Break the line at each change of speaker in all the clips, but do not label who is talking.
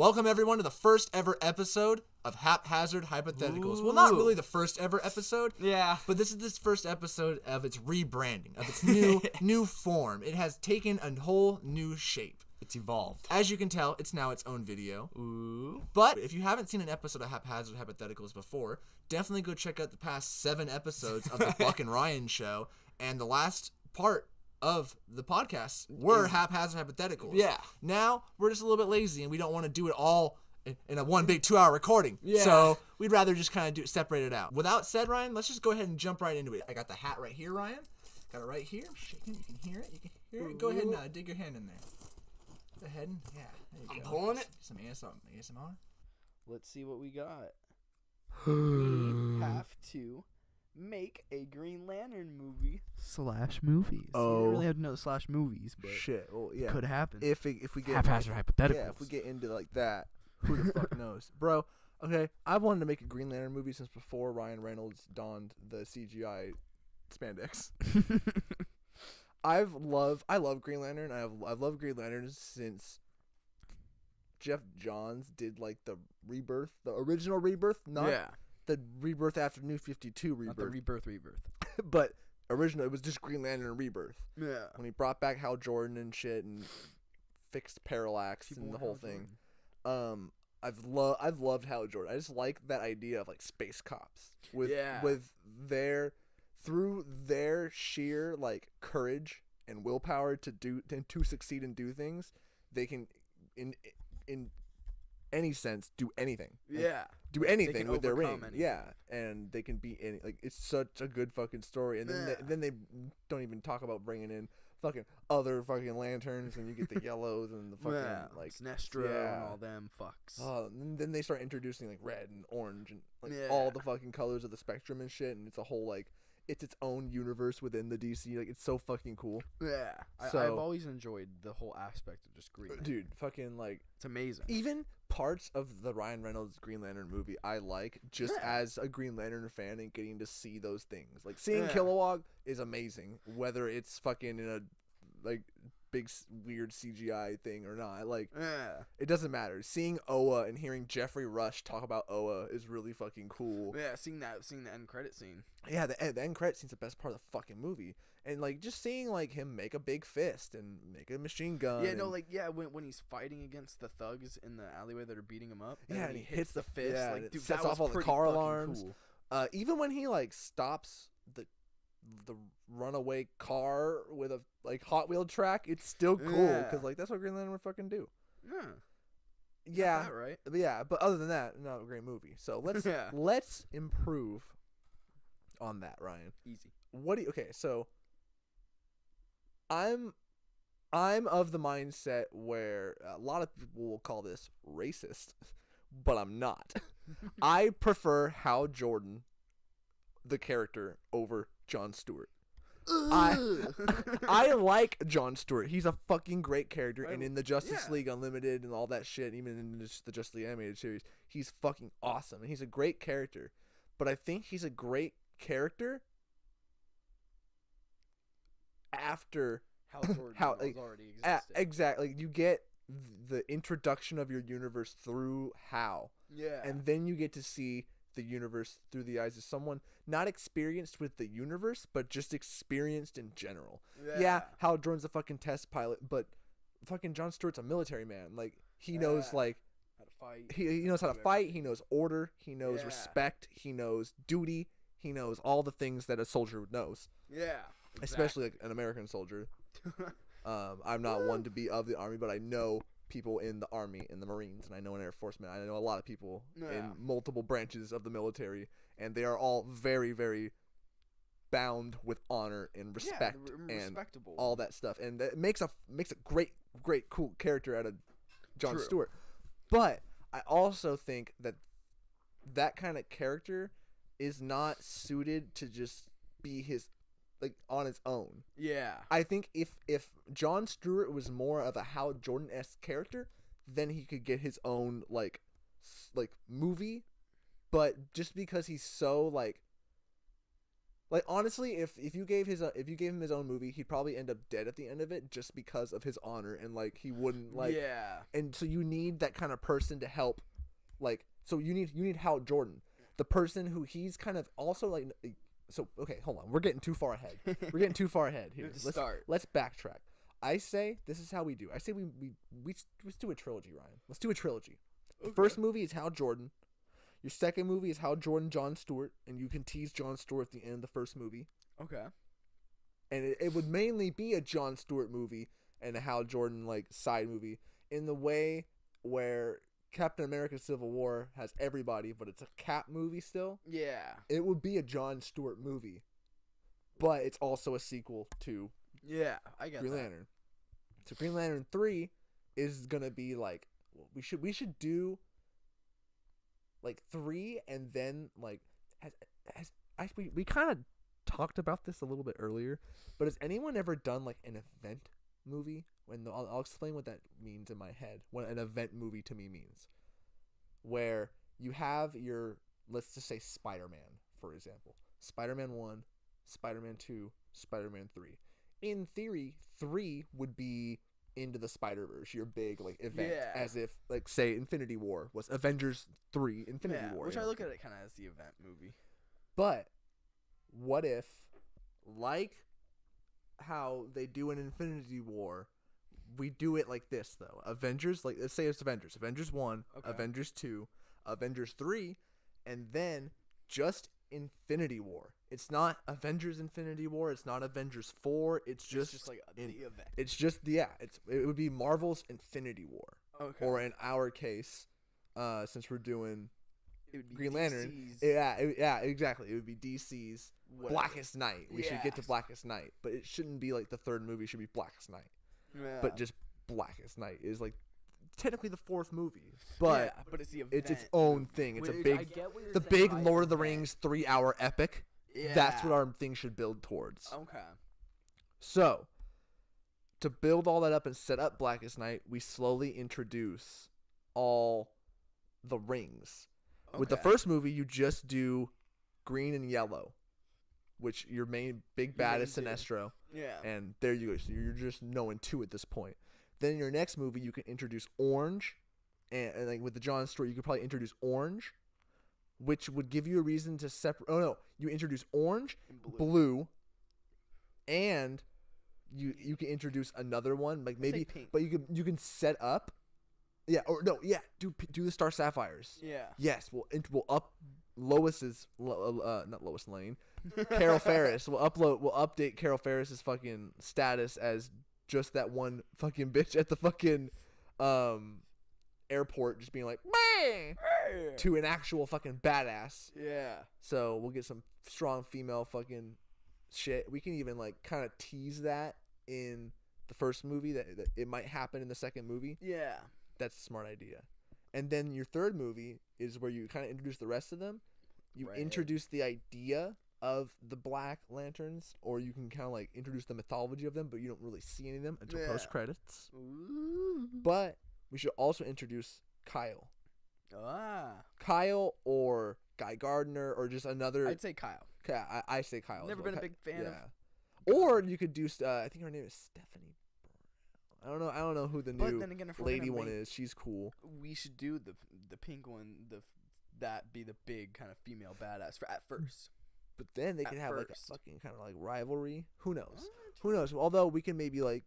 Welcome everyone to the first ever episode of Haphazard Hypotheticals. Well, not really the first ever episode.
Yeah.
But this is this first episode of its rebranding, of its new form. It has taken a whole new shape.
It's evolved.
As you can tell, it's now its own video.
Ooh.
But if you haven't seen an episode of Haphazard Hypotheticals before, definitely go check out the past 7 episodes of the Buck and Ryan show. And the last part of the podcast were Haphazard Hypotheticals.
Yeah.
Now, we're just a little bit lazy and we don't want to do it all in a one big 2-hour recording.
Yeah.
So we'd rather just kind of separate it out. Without said, Ryan, let's just go ahead and jump right into it. I got the hat right here, Ryan. Got it right here. I'm shaking. You can hear it. You can hear it. Go ahead and dig your hand in there. Go ahead and, yeah. There you
I'm
go.
pulling it.
Some ASMR.
Let's see what we got. We have to make a Green Lantern movie / movies.
Oh.
You don't really have to know / movies, but
Shit. Well, yeah.
could happen.
If we get
Haphazard Hypotheticals.
Yeah, if we get into like that, who the fuck knows, bro? Okay, I've wanted to make a Green Lantern movie since before Ryan Reynolds donned the CGI spandex. I love Green Lantern. I've loved Green Lantern since Jeff Johns did like the Rebirth, the original Rebirth, not the Rebirth after New 52 Rebirth.
Not the Rebirth.
But original, it was just Green Lantern Rebirth.
Yeah.
When he brought back Hal Jordan and shit and fixed Parallax and the whole thing. I've loved Hal Jordan. I just like that idea of like space cops with through their sheer like courage and willpower to succeed and do things, they can in any sense do anything.
Yeah.
Do anything with their ring.
anything.
Yeah, and they can beat any. Like, it's such a good fucking story. And then they don't even talk about bringing in fucking other fucking lanterns, and you get the yellows and the fucking like
Sinestro and all them fucks.
Oh, and then they start introducing like red and orange and like all the fucking colors of the spectrum and shit, and it's a whole like it's its own universe within the DC. Like, it's so fucking cool.
Yeah, I've always enjoyed the whole aspect of just Green Lantern.
Dude, fucking like
it's amazing.
Even parts of the Ryan Reynolds Green Lantern movie I like just as a Green Lantern fan and getting to see those things. Like seeing Kilowog is amazing, whether it's fucking in a like big weird CGI thing or not. Like it doesn't matter. Seeing Oa and hearing Jeffrey Rush talk about Oa is really fucking cool.
Yeah, seeing the end credit scene.
Yeah, the end credit scene's the best part of the fucking movie. And like just seeing like him make a big fist and make a machine gun.
Yeah, when he's fighting against the thugs in the alleyway that are beating him up.
Yeah, and he hits the fist.
Yeah,
like,
dude,
sets
that
off
was
all the car alarms.
Cool.
Even when he like stops the runaway car with a like Hot Wheel track, it's still cool because like that's what Green Lantern would fucking do. Yeah,
that right.
Yeah, but other than that, not a great movie. So let's improve on that, Ryan.
Easy.
Okay, so I'm of the mindset where a lot of people will call this racist, but I'm not. I prefer Hal Jordan, the character, over Jon Stewart. I like Jon Stewart. He's a fucking great character, and in the Justice League Unlimited and all that shit, even in the Justice League animated series, he's fucking awesome, and he's a great character. But I think he's a great character after
Hal Jordan already existed.
Exactly. You get the introduction of your universe through Hal.
Yeah.
And then you get to see the universe through the eyes of someone not experienced with the universe, but just experienced in general. Yeah, Hal Jordan's a fucking test pilot, but fucking Jon Stewart's a military man. Like, he knows, like,
how to fight.
He knows how to fight. He knows order. He knows respect. He knows duty. He knows all the things that a soldier knows.
Yeah. Exactly.
Especially like an American soldier. I'm not one to be of the Army, but I know people in the Army and the Marines, and I know an Air Force man. I know a lot of people in multiple branches of the military, and they are all very, very bound with honor and respect and all that stuff. And that makes a great, cool character out of Jon Stewart. But I also think that kind of character is not suited to just be his like on its own. Yeah. I think if Jon Stewart was more of a Hal Jordan-esque character, then he could get his own like movie. But just because he's so like Like honestly, if you gave him his own movie, he'd probably end up dead at the end of it just because of his honor and like he wouldn't like.
Yeah.
And so you need that kind of person to help, like so you need Hal Jordan, the person who he's kind of also like. So okay, hold on, we're getting too far ahead. We're getting too far ahead here. Let's backtrack. I say this is how we do. I say let's do a trilogy, Ryan. Let's do a trilogy. The first movie is Hal Jordan. Your second movie is Hal Jordan, Jon Stewart, and you can tease Jon Stewart at the end of the first movie.
Okay.
And it would mainly be a Jon Stewart movie and a Hal Jordan like side movie in the way where Captain America: Civil War has everybody, but it's a Cap movie still.
Yeah.
It would be a Jon Stewart movie, but it's also a sequel to
I get
Green Lantern. So Green Lantern 3 is gonna be like we should do like 3 and then like we kind of talked about this a little bit earlier, but has anyone ever done like an event movie? I'll explain what that means in my head. What an event movie to me means, where you have your, let's just say Spider-Man, for example, Spider-Man 1, Spider-Man 2, Spider-Man 3. In theory, 3 would be Into the Spider-Verse, your big like event, as if like say Infinity War was Avengers 3 Infinity War,
which I look at it kind of as the event movie.
But what if, like how they do in Infinity War, we do it like this though? Avengers, like let's say it's Avengers 1, Avengers 2, Avengers 3, and then just Infinity War. It's not Avengers Infinity War. It's not Avengers 4. It's just
like the event.
It's just it would be Marvel's Infinity War.
Okay.
Or in our case, since we're doing Green Lantern, exactly. It would be DC's Blackest Night. We should get to Blackest Night, but it shouldn't be like the third movie. It should be Blackest Night. Yeah. But just Blackest Night is like technically the fourth movie, but
it's the event.
It's its own thing. It's the big Lord of the Rings 3-hour epic.
Yeah.
That's what our thing should build towards.
Okay.
So, to build all that up and set up Blackest Night, we slowly introduce all the rings. Okay. With the first movie, you just do green and yellow, which your main big bad is Sinestro.
Yeah.
And there you go. So you're just knowing 2 at this point. Then in your next movie, you can introduce orange, and like with the Jon Stewart, you could probably introduce orange, which would give you a reason to separate. Oh no, you introduce orange, blue, and you can introduce another one, like maybe, but you can set up. Yeah, or no, yeah, do the Star Sapphires.
Yeah.
Yes, we'll up Lois's not Lois Lane, Carol Ferris. We'll update Carol Ferris's fucking status as just that one fucking bitch at the fucking airport, just being like "Bang!" to an actual fucking badass.
Yeah.
So we'll get some strong female fucking shit. We can even like kind of tease that in the first movie that it might happen in the second movie.
Yeah.
That's a smart idea. And then your third movie is where you kind of introduce the rest of them. You introduce the idea of the Black Lanterns, or you can kind of like introduce the mythology of them, but you don't really see any of them until post credits. But we should also introduce Kyle. Kyle or Guy Gardner or just another.
I'd say Kyle.
I say Kyle.
Never been a big fan of.
Or you could do. I think her name is Stephanie. I don't know who the new lady one is. She's cool.
We should do the pink one. That be the big kind of female badass at first.
But then they can have like a fucking kind of like rivalry. Who knows? Who knows? Although we can maybe like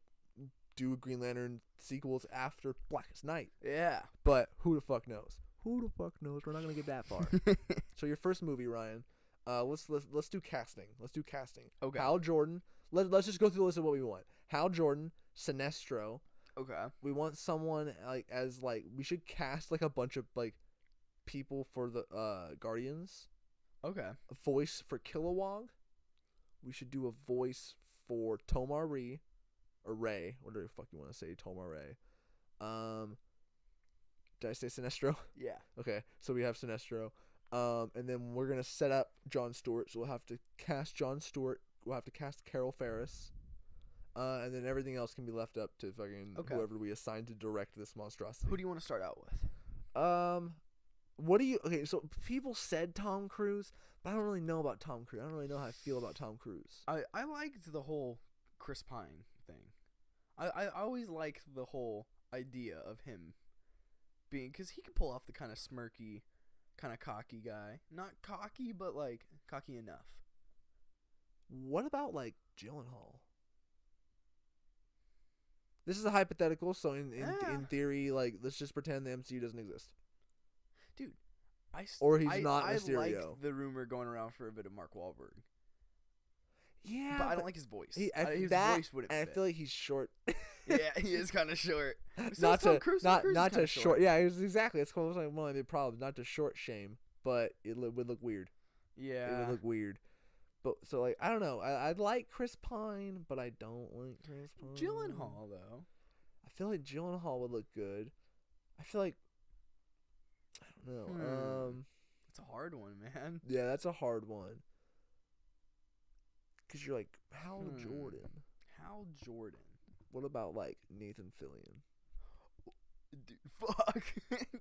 do Green Lantern sequels after Blackest Night.
Yeah.
But who the fuck knows? Who the fuck knows? We're not gonna get that far. So your first movie, Ryan. Let's do casting. Let's do casting.
Okay.
Hal Jordan. Let's just go through the list of what we want. Hal Jordan, Sinestro.
Okay.
We want someone we should cast like a bunch of like people for the Guardians.
Okay.
A voice for Kilowog. We should do a voice for Tomar Ree or Ray, whatever the fuck you want to say, Tomar Ray. Did I say Sinestro?
Yeah.
Okay, so we have Sinestro. And then we're gonna set up Jon Stewart, so we'll have to cast Jon Stewart. We'll have to cast Carol Ferris. And then everything else can be left up to fucking whoever we assign to direct this monstrosity.
Who do you want to start out with?
What do you? Okay, so people said Tom Cruise, but I don't really know about Tom Cruise. I don't really know how I feel about Tom Cruise.
I liked the whole Chris Pine thing. I always liked the whole idea of him being, because he can pull off the kind of smirky, kind of cocky guy. Not cocky, but like cocky enough.
What about like Gyllenhaal? This is a hypothetical, so in theory, like, let's just pretend the MCU doesn't exist.
Dude,
or he's not Mysterio.
I like the rumor going around for a bit of Mark Wahlberg.
Yeah,
but I don't like his voice. His
voice
wouldn't
and
fit.
I feel like he's short.
Yeah, he is kind of short.
Not to
Cruise
short. Short. Yeah, exactly. That's one of my big problems. Not to short shame, but it would look weird.
Yeah,
it would look weird. But so like I don't know. I like Chris Pine, but I don't like Chris Pine.
Gyllenhaal though.
I feel like Gyllenhaal would look good. I feel like I don't know.
It's a hard one, man.
Yeah, that's a hard one. Cause you're like Hal Jordan.
Hal Jordan.
What about like Nathan Fillion?
Dude, fuck.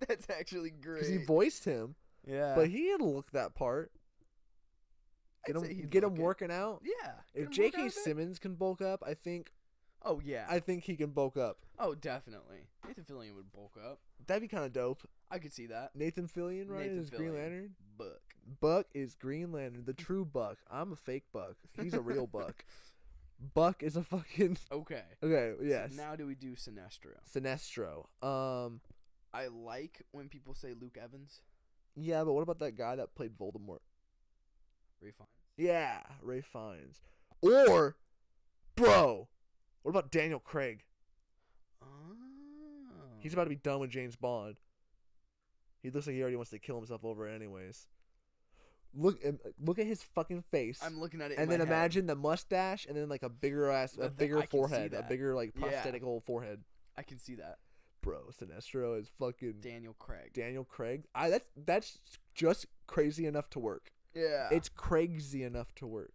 That's actually great.
Because he voiced him.
Yeah.
But he didn't look that part. Get him working out.
Yeah.
If J.K. Simmons can bulk up, I think.
Oh yeah.
I think he can bulk up.
Oh definitely. Nathan Fillion would bulk up.
That'd be kind of dope.
I could see that.
Nathan Fillion, right? Is Green Lantern.
Buck
is Green Lantern, the true Buck. I'm a fake Buck. He's a real Buck. Buck is a fucking.
Okay.
Okay. Yes.
So now do we do Sinestro?
Sinestro.
I like when people say Luke Evans.
Yeah, but what about that guy that played Voldemort?
Ray Fiennes.
Yeah, Ray Fiennes. Or, bro, what about Daniel Craig?
Oh.
He's about to be done with James Bond. He looks like he already wants to kill himself over it anyways. Look at his fucking face.
I'm looking at it.
And then imagine the mustache, and then like a bigger forehead, a bigger like prosthetic old forehead.
I can see that.
Bro, Sinestro is fucking
Daniel Craig.
That's just crazy enough to work.
Yeah.
It's crazy enough to work.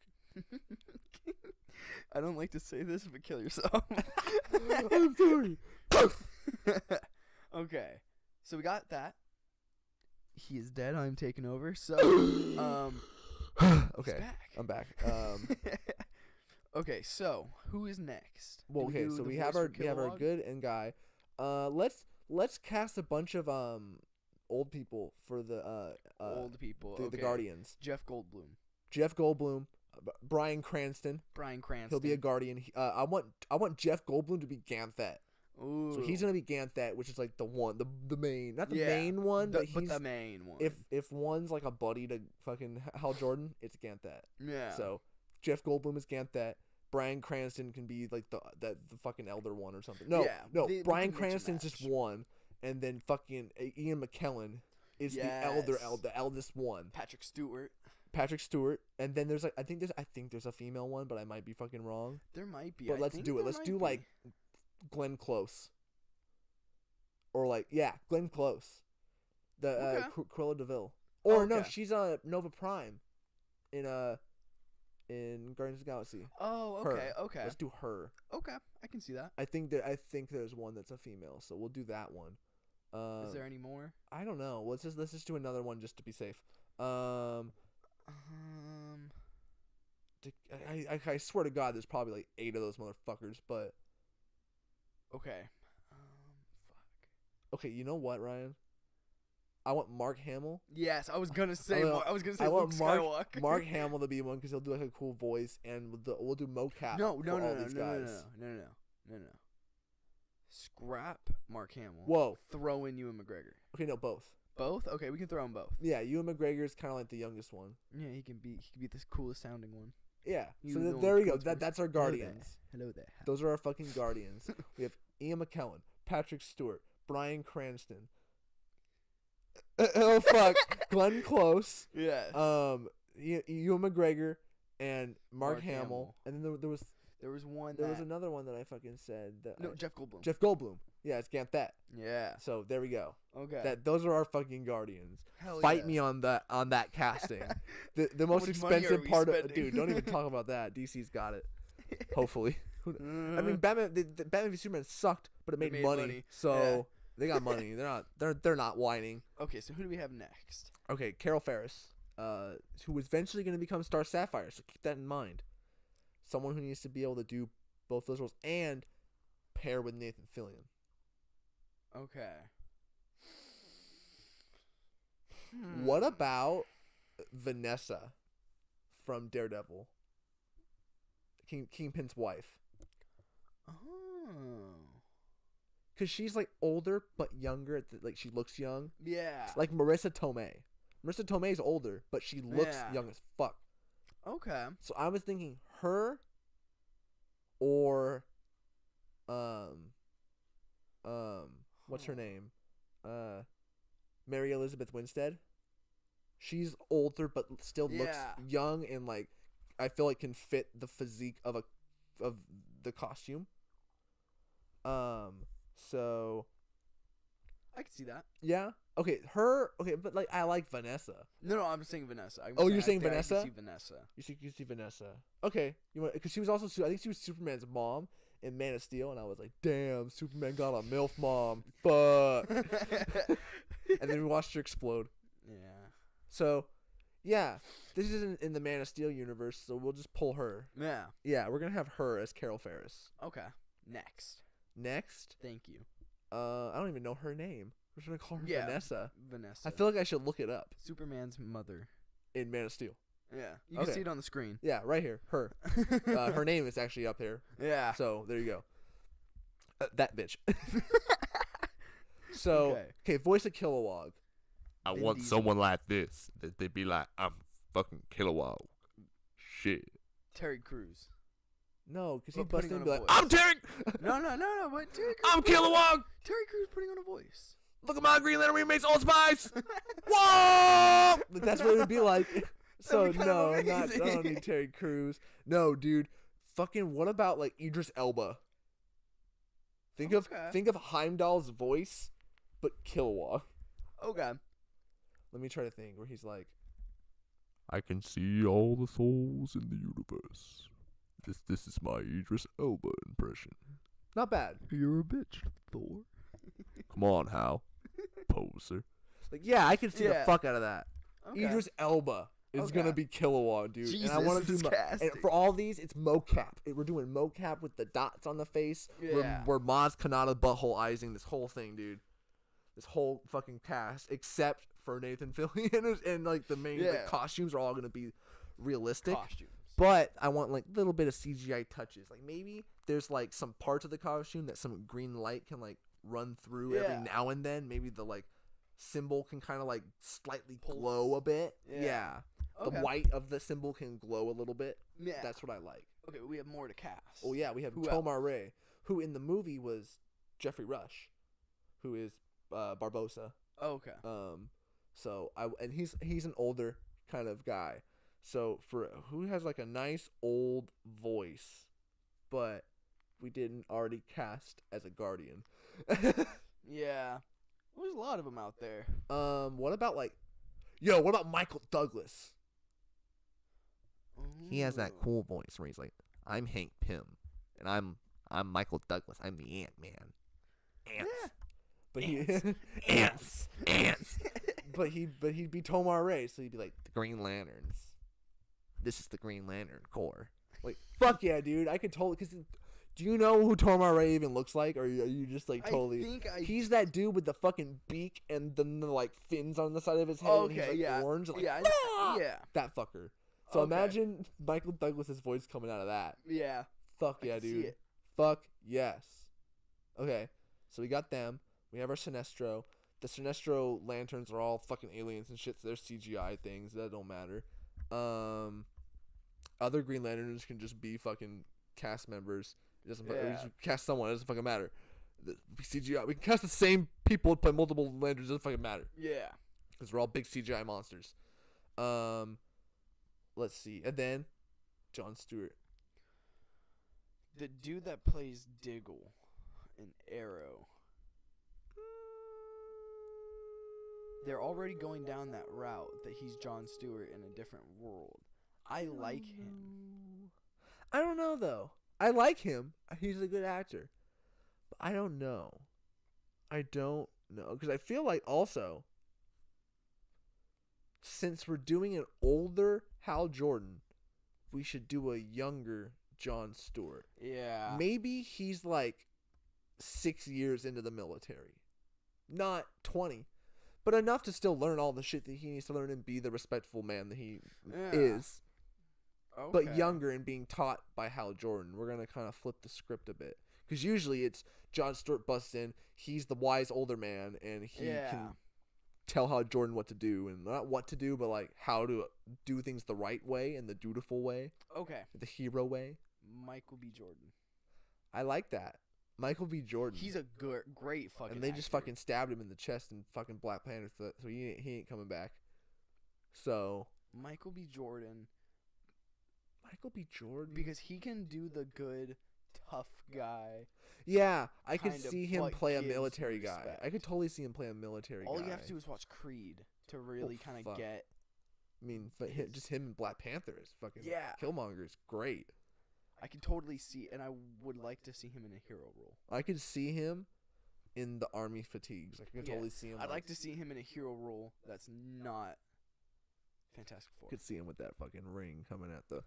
I don't like to say this, but kill yourself.
I'm sorry.
Okay. So we got that. He is dead. I'm taking over. So,
okay. I'm back.
Okay, so who is next?
Well, okay, so we have our good and guy. Let's cast a bunch of old people for the
old people.
The Guardians.
Jeff
Goldblum, Bryan Cranston. He'll be a Guardian. I want Jeff Goldblum to be Ganthet.
Ooh.
So he's gonna be Ganthet, which is like the main, not the main one, but the
main one.
If one's like a buddy to fucking Hal Jordan, it's Ganthet.
Yeah.
So Jeff Goldblum is Ganthet. Bryan Cranston can be like the fucking elder one or something. No, Bryan Cranston's just one, and then fucking Ian McKellen is the eldest one.
Patrick
Stewart, and then there's like I think there's a female one, but I might be fucking wrong.
There might be.
But let's do it. Let's do like Glenn Close. Or like Glenn Close, the Cruella de Vil. Or no, she's Nova Prime, in Guardians of the Galaxy.
Oh, okay.
Let's do her.
Okay, I can see that.
I think there's one that's a female, so we'll do that one.
Is there any more?
I don't know. Let's just do another one just to be safe. I swear to God, there's probably like 8 of those motherfuckers, but.
Okay.
Okay, you know what, Ryan? I want Mark Hamill.
Yes, I was gonna say. I want
Luke
Skywalker.
Mark Hamill to be one because he'll do like a cool voice, and we'll do mocap.
No. Scrap Mark Hamill.
Whoa.
Throw in Ewan McGregor.
Okay, no, both.
Both? Okay, we can throw in both.
Yeah, Ewan McGregor is kind of like the youngest one.
Yeah, he can be the coolest sounding one.
Yeah. So there we go. That's our Guardians.
Hello there.
Those are our fucking Guardians. We have Ian McKellen, Patrick Stewart, Bryan Cranston. Oh fuck, Glenn Close.
Yes.
Ewan McGregor and Mark Hamill. And then there was
one.
There was another one that I fucking said.
Jeff Goldblum.
Jeff Goldblum. Yeah, it's Ganthet.
Yeah.
So there we go.
Okay.
Those are our fucking Guardians.
Hell
Fight me on that casting. The most expensive part of dude. Don't even talk about that. DC's got it. Hopefully. I mean, Batman v Superman sucked, but it made money. So They got money. They're not whining.
Okay, so who do we have next?
Okay, Carol Ferris, who is eventually going to become Star Sapphire, so keep that in mind. Someone who needs to be able to do both those roles and pair with Nathan Fillion.
Okay.
What about Vanessa from Daredevil? Kingpin's wife.
Oh.
Because she's, like, older but younger. Like, she looks young.
Yeah.
Like Marissa Tomei. Marissa Tomei's older, but she looks young as fuck.
Okay.
So I was thinking her or what's her name? Mary Elizabeth Winstead. She's older but still looks young and, like, I feel like can fit the physique of the costume. So
I can see that.
yeah. Okay, her. Okay, but, like, I like Vanessa.
No, I'm saying Vanessa.
You're saying Vanessa?
I can see Vanessa.
You see Vanessa. Okay, because she was also. I think she was Superman's mom in Man of Steel, and I was like, damn, Superman got a MILF mom. Fuck. And then we watched her explode.
Yeah.
So, yeah, this isn't in the Man of Steel universe, so we'll just pull her.
Yeah.
Yeah, we're gonna have her as Carol Ferris.
Okay. Next. Thank you.
I don't even know her name. We're just gonna call her Vanessa.
Vanessa.
I feel like I should look it up.
Superman's mother.
In Man of Steel.
Yeah. You can see it on the screen.
Yeah, right here. Her. Her name is actually up here.
Yeah.
So there you go. That bitch. So okay, voice of Kilowog.
I want someone like this. That they be like, I'm fucking Kilowog. Shit.
Terry Crews.
No, because he busted in and be like,
I'm Terry.
No. But Terry Crews.
I'm Kilowog.
Terry Crews putting on a voice.
Look at my Green Lantern remakes, Old Spice.
Whoa! That's what it'd be like. So
That'd be
no, I
amazing.
don't need Terry Crews. No, dude. Fucking what about, like, Idris Elba? Think of Heimdall's voice, but Kilowog.
Okay.
Let me try to think where he's like,
I can see all the souls in the universe. This is my Idris Elba impression.
not bad.
You're a bitch, Thor. Come on, Hal. Poser.
Like, yeah, I could see the
Yeah.
fuck out of that.
Okay.
Idris Elba is
Okay.
gonna be Kilowog, dude.
Jesus,
and I want to
this
do
casting.
and for all these, it's mocap. We're doing mocap with the dots on the face.
Yeah.
We're Maz Kanata butthole eyesing this whole thing, dude. This whole fucking cast, except for Nathan Fillion, and like the main like, costumes are all gonna be realistic.
Costumes.
But I want like a little bit of CGI touches. Like maybe there's like some parts of the costume that some green light can like run through every now and then. Maybe the like symbol can kind of like slightly glow a bit. Yeah.
Okay.
The white of the symbol can glow a little bit.
Yeah.
That's what I like.
Okay, we have more to cast.
Oh yeah, we have Tomar Ray, who in the movie was Jeffrey Rush, who is Barbosa.
Okay.
So he's an older kind of guy. So for who has like a nice old voice, but we didn't already cast as a Guardian.
Yeah. There's a lot of them out there.
What about Michael Douglas?
He has that cool voice where he's like, I'm Hank Pym, and I'm Michael Douglas. I'm the Ant-Man. Ants.
Yeah.
But
Ants.
but he'd be Tomar Ray, so he'd be like,
The Green Lanterns. This is the Green Lantern Corps.
like fuck yeah, dude. I could totally. Cause do you know who Tomar Ray even looks like, or are you just like totally? He's that dude with the fucking beak and the like fins on the side of his head.
Okay,
and he's, like, orange. Like,
yeah.
That fucker. So imagine Michael Douglas's voice coming out of that.
Yeah.
Fuck
I
yeah,
can see
dude.
it.
Fuck yes. Okay, so we got them. We have our Sinestro. The Sinestro lanterns are all fucking aliens and shit. So they're CGI things that don't matter. Other Green Lanterns can just be fucking cast members. It doesn't. We just cast someone. It doesn't fucking matter. The CGI. We can cast the same people to play multiple lanterns. It doesn't fucking matter.
Yeah.
Because we're all big CGI monsters. Let's see. And then Jon Stewart.
The dude that plays Diggle in Arrow. They're already going down that route that he's Jon Stewart in a different world. I like him.
I don't know though. I like him. He's a good actor. But I don't know. I don't know, because I feel like also, since we're doing an older Hal Jordan, we should do a younger Jon Stewart.
Yeah.
Maybe he's like 6 years into the military. Not 20. But enough to still learn all the shit that he needs to learn and be the respectful man that he is.
Okay.
But younger and being taught by Hal Jordan. We're going to kind of flip the script a bit. Because usually it's Jon Stewart busts in. He's the wise older man. And he can tell Hal Jordan what to do. And not what to do, but like how to do things the right way and the dutiful way.
Okay.
The hero way.
Michael B. Jordan.
I like that. Michael B. Jordan.
He's a great fucking
And they
actor.
just fucking stabbed him in the chest in fucking Black Panther, so he ain't coming back. So
Michael B. Jordan.
Michael B. Jordan,
Because he can do the good, tough guy.
yeah, I could
kind of
see him
what
play a
gives
military
you
guy.
respect.
I could totally see him play a military guy.
All you have to do is watch Creed to really kind of
fuck.
get.
I mean, just him and Black Panther is fucking.
Yeah.
Killmonger is great.
I can totally see, and I would like to see him in a hero role.
I could see him in the Army Fatigues. I could totally see him.
I'd like to see him in a hero role that's not Fantastic Four.
Could see him with that fucking ring coming at the.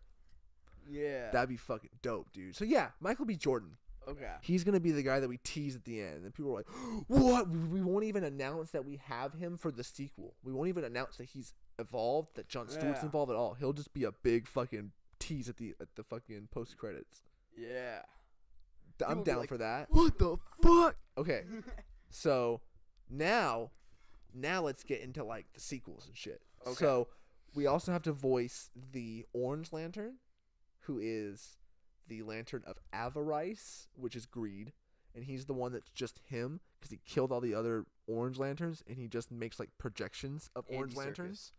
Yeah.
That'd be fucking dope, dude. So yeah, Michael B. Jordan.
Okay.
He's gonna be the guy that we tease at the end, and people are like, "What? We won't even announce that we have him for the sequel. We won't even announce that he's evolved, that Jon Stewart's
Yeah.
involved at all. He'll just be a big fucking tease at the fucking post credits."
Yeah.
I'm
will be
down
like,
for that.
What the fuck?
Okay, so now let's get into like the sequels and shit.
Okay.
So we also have to voice the Orange Lantern, who is the Lantern of Avarice, which is greed, and he's the one that's just him because he killed all the other Orange Lanterns, and he just makes like projections of
Andy
Orange
Serkis.
Lanterns.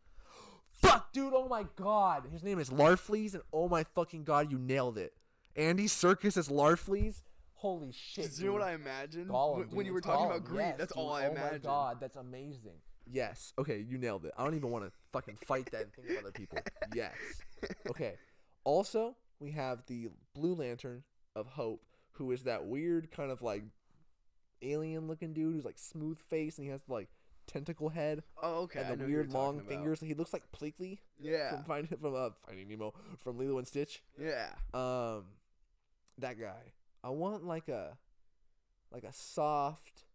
Fuck, dude! Oh my god, his name is Larfleeze, and oh my fucking god, you nailed it. Andy Serkis as Larfleeze. Holy shit!
Do you know what
dude.
I imagined
Gollum,
when
dude,
you were
it's
talking
Gollum.
about greed?
Yes,
That's
dude.
all I imagined.
Oh my god, that's amazing. Yes. Okay, you nailed it. I don't even want to fucking fight that and think of other people. Yes. Okay. Also, we have the Blue Lantern of Hope, who is that weird kind of like alien-looking dude who's like smooth face and he has like tentacle head
Oh, okay. I
and
know
the
who you're
weird long
talking about.
fingers. He looks like Pleakley
Yeah.
from Finding Nemo from Lilo and Stitch.
Yeah.
That guy. I want like a soft.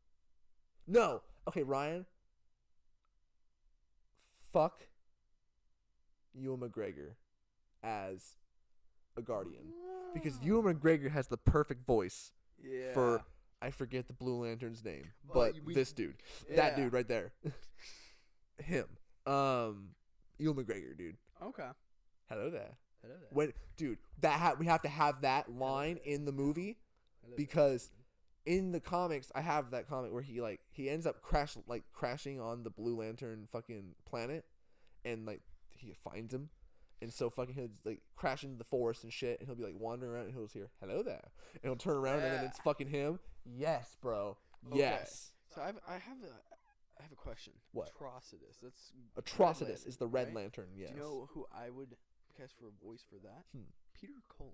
No. Okay, Ryan. Fuck Ewan McGregor as a Guardian, because Ewan McGregor has the perfect voice
Yeah.
for, I forget the Blue Lantern's name,
But
but
we-
this dude,
Yeah.
that dude right there, him, Ewan McGregor, dude.
Okay.
Hello there.
Hello there.
When, dude, we have to have that line in the movie, because in the comics, I have that comic where he ends up crashing on the Blue Lantern fucking planet, and like he finds him, and so fucking he'll like crash into the forest and shit, and he'll be like wandering around, and he'll just hear "hello there," and he'll turn around, and then it's fucking him. Yes, bro.
Okay.
Yes.
So I have a question.
What?
Atrocitus. That's
Atrocitus is the Red
right?
Lantern. Yes.
Do you know who I would cast for a voice for that? Peter Cullen.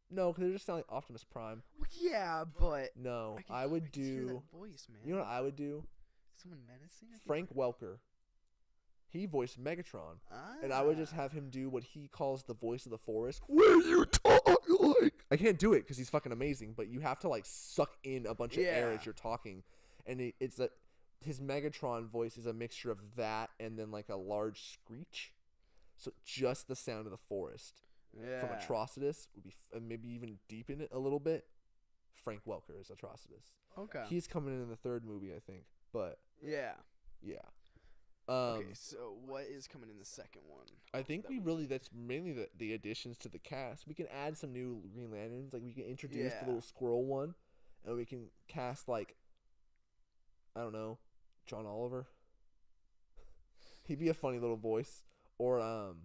No, because they just sound like Optimus Prime.
Well, yeah, but
No,
I
I would
can hear
do.
that voice, man.
You know what I would do?
Someone menacing. I can-
Frank Welker. He voiced Megatron. And I would just have him do what he calls the voice of the forest. Where you talk like. I can't do it because he's fucking amazing, but you have to like suck in a bunch of air
Yeah.
as you're talking. And his Megatron voice is a mixture of that and then like a large screech. So just the sound of the forest
Yeah.
from Atrocitus would be, and maybe even deepen it a little bit. Frank Welker is Atrocitus.
Okay.
He's coming in the third movie, I think. But
Yeah.
yeah.
Okay. So what is coming in the second one?
I think that's mainly the additions to the cast. We can add some new Green Lanterns. Like we can introduce the
Yeah.
little squirrel one, and we can cast like, I don't know, John Oliver. He'd be a funny little voice. Or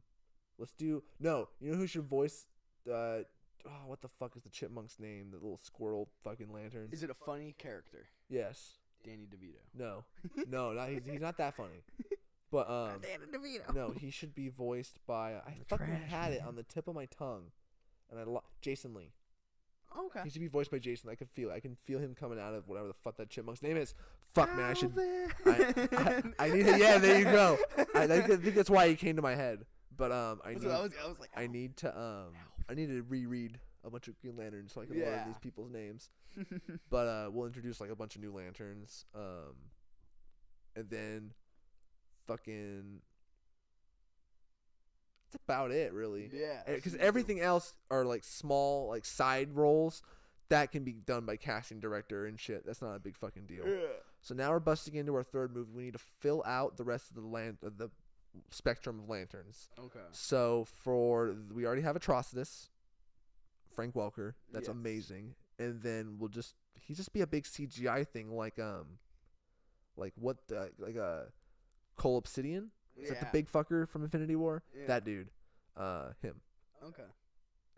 let's do you know who should voice what the fuck is the chipmunk's name? The little squirrel fucking lantern.
Is it a funny character?
Yes.
Danny DeVito.
No. No, he's not that funny. But
Danny DeVito.
no, he should be voiced by I fucking
trash
had it
man.
on the tip of my tongue, and Jason Lee.
Okay.
He should be voiced by Jason. I can feel it. I can feel him coming out of whatever the fuck that chipmunk's name is. Fuck, man. I should. I need to. Yeah, there you go. I think that's why he came to my head. But I
was like,
need to reread a bunch of Green Lanterns so I can learn these people's names. But we'll introduce like a bunch of new lanterns. And then fucking. That's about it, really.
Yeah.
Because everything else are like small, like side roles that can be done by casting director and shit. That's not a big fucking deal.
Yeah.
So now we're busting into our third movie. We need to fill out the rest of the spectrum of lanterns.
Okay.
So we already have Atrocitus, Frank Welker. That's amazing. And then he just be a big CGI thing like Cole Obsidian. Is that the big fucker from Infinity War? Yeah. That dude. Him.
Okay.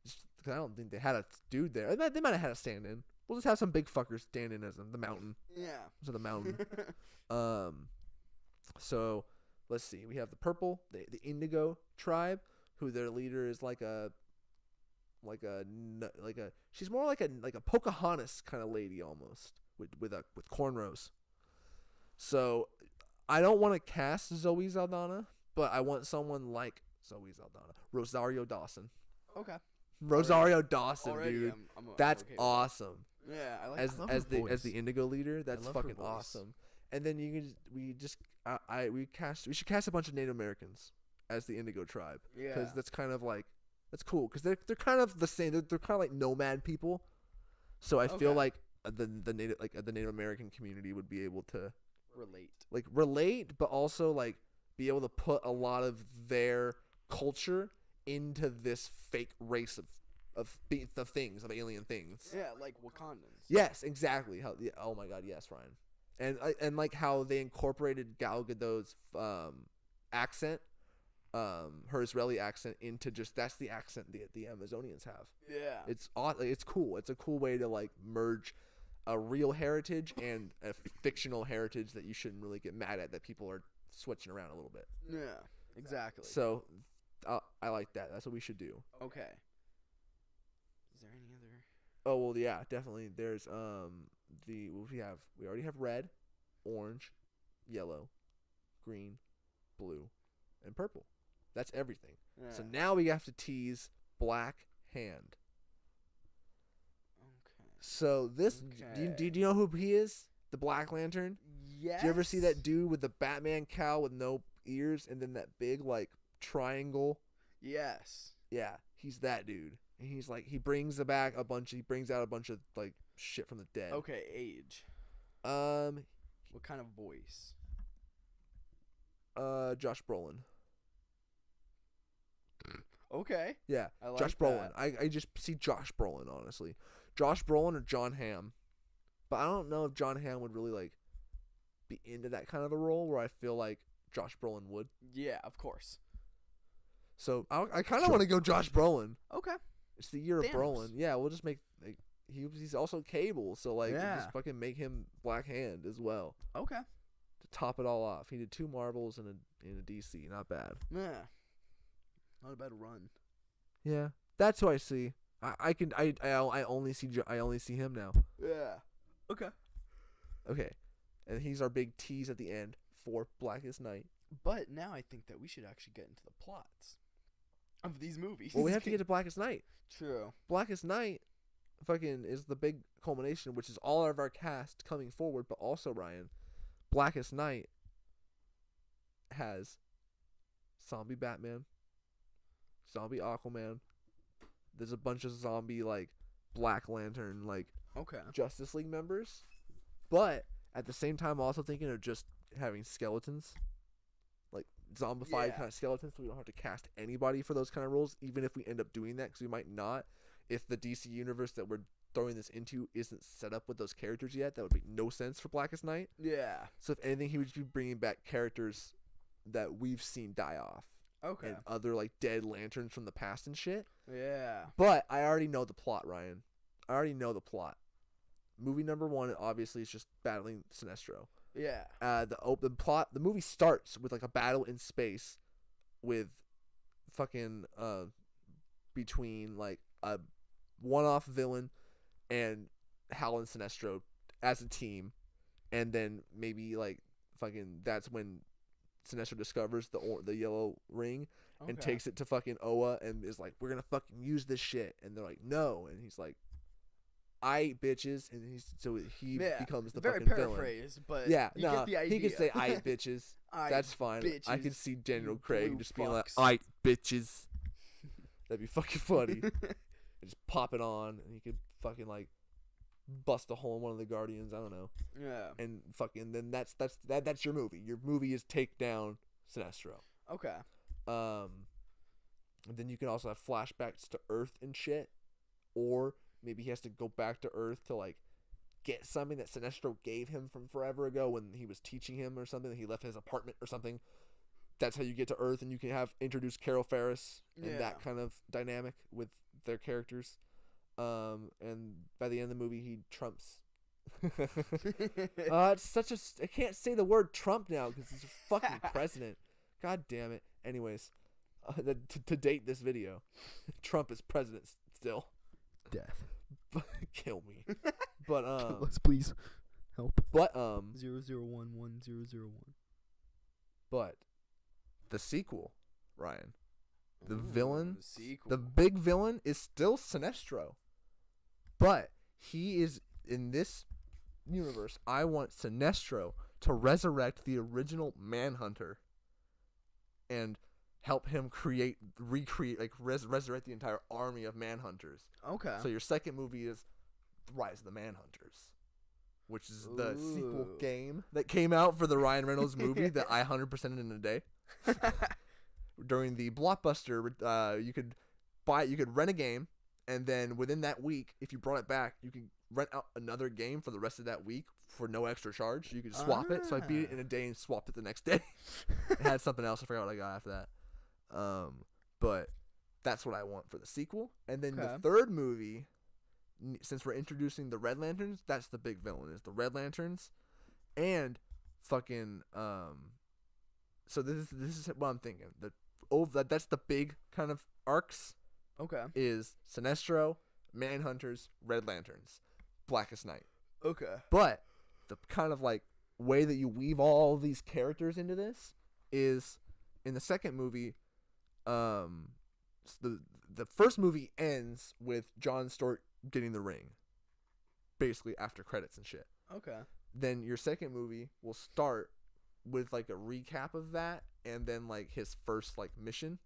Because I don't think they had a dude there. They might have had a stand-in. We'll just have some big fuckers stand in as him. The Mountain.
Yeah.
So the Mountain. So let's see. We have the purple, the Indigo tribe, who their leader is she's more like a Pocahontas kind of lady almost with cornrows. So I don't want to cast Zoe Saldana, but I want someone like Zoe Saldana, Rosario Dawson.
Okay.
Rosario Dawson,
already,
dude.
I'm
that's
okay
awesome.
Yeah, I like
as the Indigo leader. That's fucking awesome. And then we should cast a bunch of Native Americans as the Indigo tribe. Yeah. Because that's kind of like that's cool. Because they're kind of the same. They're kind of like nomad people. So I feel like the Native American community would be able to relate, but also like be able to put a lot of their culture into this fake race of alien things.
Yeah, like Wakandans.
Yes, exactly. Oh my god, yes, Ryan. And like how they incorporated Gal Gadot's accent, her Israeli accent, into that's the accent the Amazonians have.
Yeah,
it's cool. It's a cool way to like merge a real heritage and a fictional heritage that you shouldn't really get mad at, that people are switching around a little bit.
Yeah, exactly.
So I like that. That's what we should do.
Okay. Is there any other?
Oh well, yeah, definitely. There's we already have red, orange, yellow, green, blue, and purple. That's everything. Yeah. So now we have to tease Black Hand. So this, do you know who he is? The Black Lantern?
Yes.
Do you ever see that dude with the Batman cowl with no ears and then that big like triangle?
Yes.
Yeah, he's that dude. And he's like, he brings out a bunch of like shit from the dead.
Okay, age. What kind of voice?
Josh Brolin.
Okay.
Yeah,
I like
Josh Brolin. I just see Josh Brolin, honestly. Josh Brolin or John Hamm. But I don't know if John Hamm would really like be into that kind of a role where I feel like Josh Brolin would.
Yeah, of course.
So I kind of want to go Josh Brolin.
Okay.
It's the year of Brolin. Yeah, we'll just make like he's also Cable, so like just fucking make him Black Hand as well.
Okay.
To top it all off, he did 2 Marvels and a DC. Not bad.
Yeah. Not a bad run.
Yeah, that's who I see. I only see him now.
Yeah. Okay.
Okay, and he's our big tease at the end for Blackest Night.
But now I think that we should actually get into the plots of these movies.
Well, we have to get to Blackest Night.
True.
Blackest Night fucking is the big culmination, which is all of our cast coming forward, but also, Ryan, Blackest Night has zombie Batman, zombie Aquaman. There's a bunch of zombie, like, Black Lantern, like, Justice League members. But at the same time, I'm also thinking of just having skeletons. Like, zombified kind of skeletons, so we don't have to cast anybody for those kind of roles, even if we end up doing that, because we might not. If the DC universe that we're throwing this into isn't set up with those characters yet, that would make no sense for Blackest Night.
Yeah.
So if anything, he would just be bringing back characters that we've seen die off.
Okay.
And other, like, dead lanterns from the past and shit.
Yeah.
But I already know the plot, Ryan. I already know the plot. Movie number 1, obviously, is just battling Sinestro.
Yeah.
The movie starts with, like, a battle in space with fucking between, like, a one-off villain and Hal and Sinestro as a team, and then maybe like fucking that's when Sinestro discovers the yellow ring and takes it to fucking Oa and is like, we're gonna fucking use this shit, and they're like, no, and he's like, "Aight, bitches," and he becomes the
very
fucking
paraphrase,
villain.
but
Yeah,
you get the idea.
He could say "aight, bitches."
Aight,
That's fine.
bitches,
I could see Daniel
you
Craig
blue
just being like,
fucks.
"Aight, bitches." That'd be fucking funny. And just pop it on, and he could fucking like bust a hole in one of the Guardians. I don't know.
Yeah.
And fucking then that's your movie. Your movie is take down Sinestro.
Okay.
And then you can also have flashbacks to Earth and shit, or maybe he has to go back to Earth to like get something that Sinestro gave him from forever ago when he was teaching him or something. He left his apartment or something. That's how you get to Earth, and you can have introduce Carol Ferris and that kind of dynamic with their characters. And by the end of the movie, he trumps. It's such a. I can't say the word Trump now because he's a fucking president. God damn it. Anyways, to date this video, Trump is president still.
Death.
Kill me. But
let's please help.
But
00111001.
But the sequel, Ryan, the
sequel.
the big villain is still Sinestro, but he is in this universe. I want Sinestro to resurrect the original Manhunter and help him recreate, resurrect the entire army of Manhunters.
Okay.
So your second movie is Rise of the Manhunters, which is the sequel game that came out for the Ryan Reynolds movie that I 100%ed in a day. During the Blockbuster, you could rent a game, and then within that week, if you brought it back, you could rent out another game for the rest of that week for no extra charge. You could swap it. So I beat it in a day and swapped it the next day. It had something else. I forgot what I got after that. But that's what I want for the sequel. And then the third movie, since we're introducing the Red Lanterns, that's the big villain, is the Red Lanterns. And fucking so this is what I'm thinking. That's the big kind of arcs.
Okay.
Is Sinestro, Manhunters, Red Lanterns, Blackest Night.
Okay.
But the kind of like way that you weave all these characters into this is in the second movie. The first movie ends with Jon Stewart getting the ring, basically after credits and shit.
Okay.
Then your second movie will start with like a recap of that, and then like his first like mission,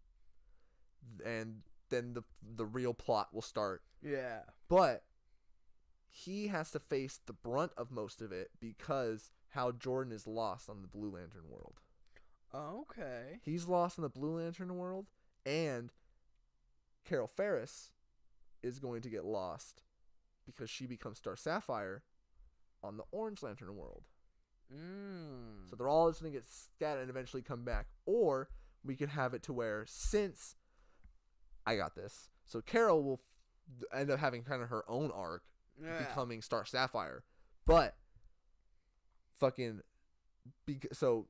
and then the real plot will start.
Yeah.
But he has to face the brunt of most of it because Hal Jordan is lost on the Blue Lantern world.
Okay.
He's lost in the Blue Lantern world, and Carol Ferris is going to get lost because she becomes Star Sapphire on the Orange Lantern world. So they're all just going to get scattered and eventually come back. Or we could have it to where, since I got this, so Carol will end up having kind of her own arc, becoming Star Sapphire. But fucking so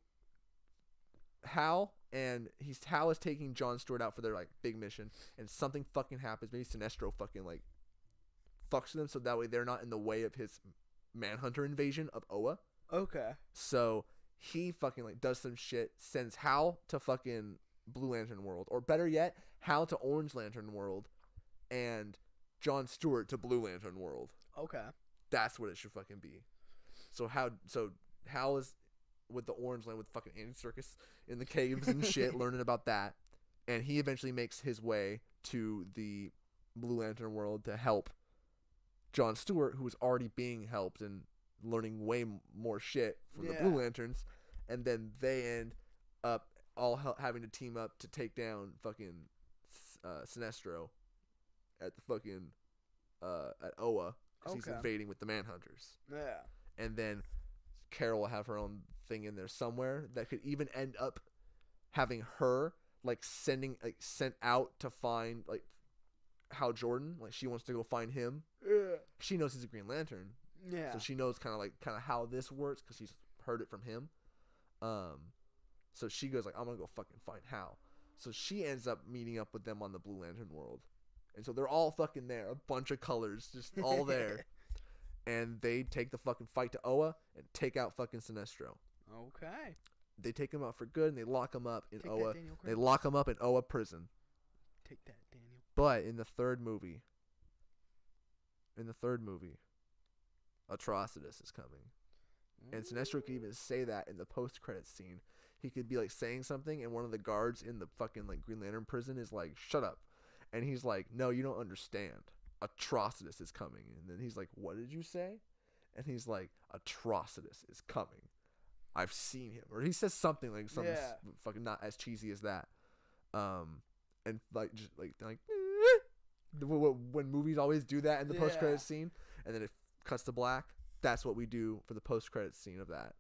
Hal is taking Jon Stewart out for their like big mission, and something fucking happens. Maybe Sinestro fucking like fucks with them, so that way they're not in the way of his Manhunter invasion of Oa.
Okay.
So he fucking like does some shit, sends Hal to fucking Blue Lantern world, or better yet, Hal to Orange Lantern world, and Jon Stewart to Blue Lantern world.
Okay.
That's what it should fucking be. So Hal is with the Orange Land with fucking Andy Serkis in the caves and shit, learning about that, and he eventually makes his way to the Blue Lantern world to help Jon Stewart, who is already being helped and learning way more shit from the Blue Lanterns, and then they end up all having to team up to take down fucking Sinestro at the fucking at Oa, because he's invading with the Manhunters.
Yeah.
And then Carol will have her own thing in there somewhere that could even end up having her like sent out to find like Hal Jordan. Like she wants to go find him.
Yeah.
She knows he's a Green Lantern.
Yeah.
So she knows kind of how this works because she's heard it from him. So she goes like, I'm gonna go fucking find Hal. So she ends up meeting up with them on the Blue Lantern world, And so they're all fucking there. A bunch of colors, just all there. And they take the fucking fight to Oa and take out fucking Sinestro.
Okay.
They take him out for good, and they lock him up in
Take
Oa.
that, Daniel Craig.
They lock him up in Oa prison.
Take that, Daniel.
But in the third movie, Atrocitus is coming. And Sinestro could even say that in the post-credits scene. He could be like saying something, and one of the guards in the fucking like Green Lantern prison is like, "Shut up," and he's like, "No, you don't understand. Atrocitus is coming." And then he's like, "What did you say?" And he's like, "Atrocitus is coming. I've seen him," or he says something like something fucking not as cheesy as that. And like just like when movies always do that in the post-credits scene, and then it cuts to black. That's what we do for the post-credits scene of that.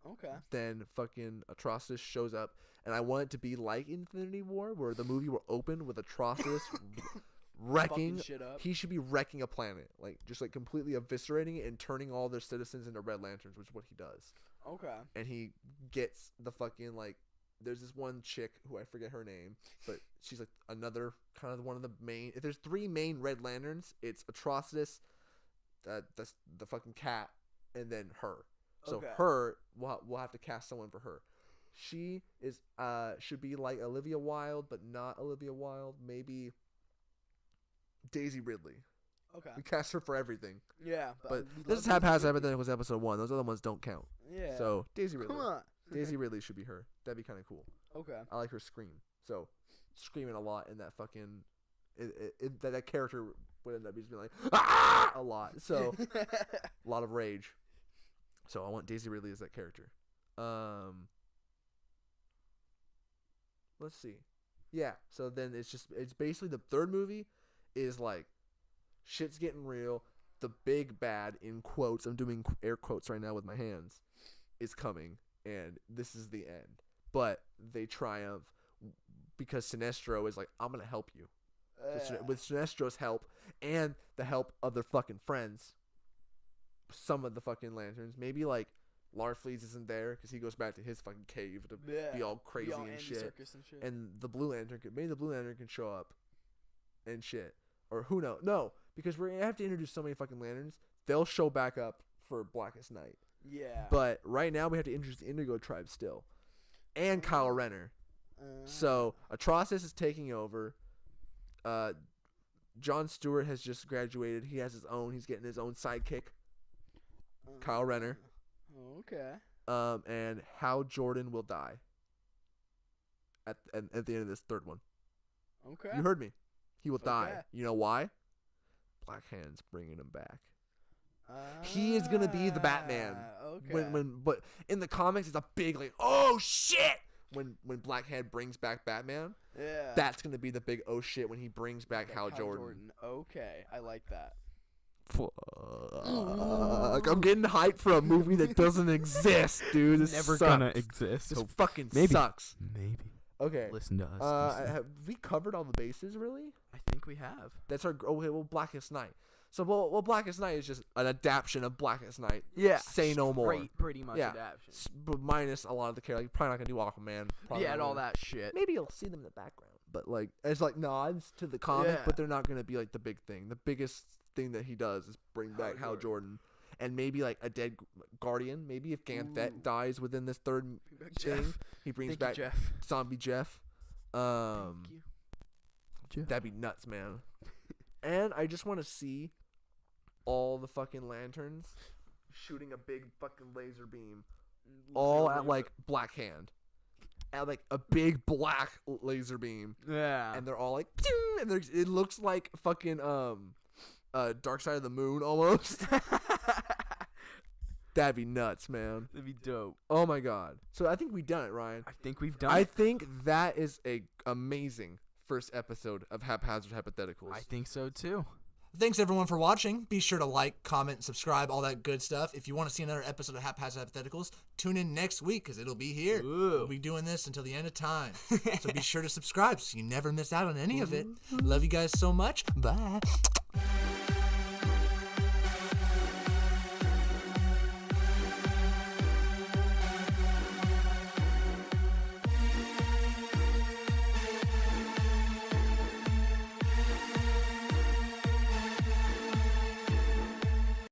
Okay.
Then fucking Atrocitus shows up, and I want it to be like Infinity War, where the movie will open with Atrocitus wrecking
shit up.
He should be wrecking a planet, like just like completely eviscerating it and turning all their citizens into Red Lanterns, which is what he does.
Okay.
And he gets the fucking like. There's this one chick who I forget her name, but she's like another kind of one of the main. If there's 3 main Red Lanterns, it's Atrocitus, the fucking cat, and then her. So her, we'll have to cast someone for her. She is should be like Olivia Wilde, but not Olivia Wilde. Maybe Daisy Ridley.
Okay.
We cast her for everything.
Yeah,
but this is Haphazard Hypotheticals episode 1. Those other ones don't count.
Yeah.
So Daisy Ridley.
Come on.
Daisy Ridley should be her. That'd be kind of cool.
Okay.
I like her scream. So screaming a lot in that fucking that character would end up just being like ah! A lot. So a lot of rage. So I want Daisy Ridley as that character. Let's see. Yeah. So then it's basically the third movie is like shit's getting real. The big bad in quotes. I'm doing air quotes right now with my hands. Is coming, and this is the end. But they triumph because Sinestro is like, I'm gonna help you. With Sinestro's help and the help of their fucking friends. Some of the fucking lanterns, maybe like Larfleeze isn't there because he goes back to his fucking cave to be all crazy and shit. And the Blue Lantern can show up and shit, or who knows? No, because we're gonna have to introduce so many fucking lanterns. They'll show back up for Blackest Night.
Yeah.
But right now we have to introduce the Indigo Tribe still, and Kyle Renner. So Atrocitus is taking over. Jon Stewart has just graduated. He has his own. He's getting his own sidekick. Kyle Renner.
Okay.
And Hal Jordan will die. At the end of this third one.
Okay.
You heard me. He will die. You know why? Black Hand's bringing him back. He is gonna be the Batman.
Okay.
But in the comics, it's a big like, oh shit. When Black Hand brings back Batman, that's gonna be the big oh shit when he brings back Hal Jordan.
Okay, I like that.
Fuck. I'm getting hyped for a movie that doesn't exist, dude. This
never
sucks.
gonna exist.
This fucking
maybe.
sucks.
Maybe.
Okay.
Listen to us.
Have we covered all the bases, really?
I think we have.
That's our... Okay, well, Blackest Night. So, well, Blackest Night is just an adaptation of Blackest Night.
Yeah.
Say no more.
Pretty much adaptation.
But minus a lot of the characters. Like, probably not going to do Aquaman.
And all that shit.
Maybe you'll see them in the background. But, like, as, like, nods to the comic, but they're not going to be, like, the big thing. The biggest thing that he does is bring back Hal Jordan. And maybe, like, a dead Guardian. Maybe if Ganthet dies within this third thing, he brings back Zombie Jeff.
Thank you.
Jeff.
That'd be nuts, man. And I just want to see all the fucking lanterns shooting a big fucking laser beam all at like Black Hand. At like a big black laser beam.
Yeah.
And they're all like Pew! And it looks like fucking Dark Side of the Moon almost. That'd be nuts, man.
That'd be dope.
Oh my god. So I think we've done it, Ryan.
I think we've done
it. I
it.
think that is a amazing first episode of Haphazard Hypotheticals.
I think so too.
Thanks everyone for watching. Be sure to like, comment, subscribe, all that good stuff. If you want to see another episode of Haphazard Hypotheticals, tune in next week because it'll be here.
Ooh.
We'll be doing this until the end of time. So be sure to subscribe so you never miss out on any of it. Love you guys so much. Bye.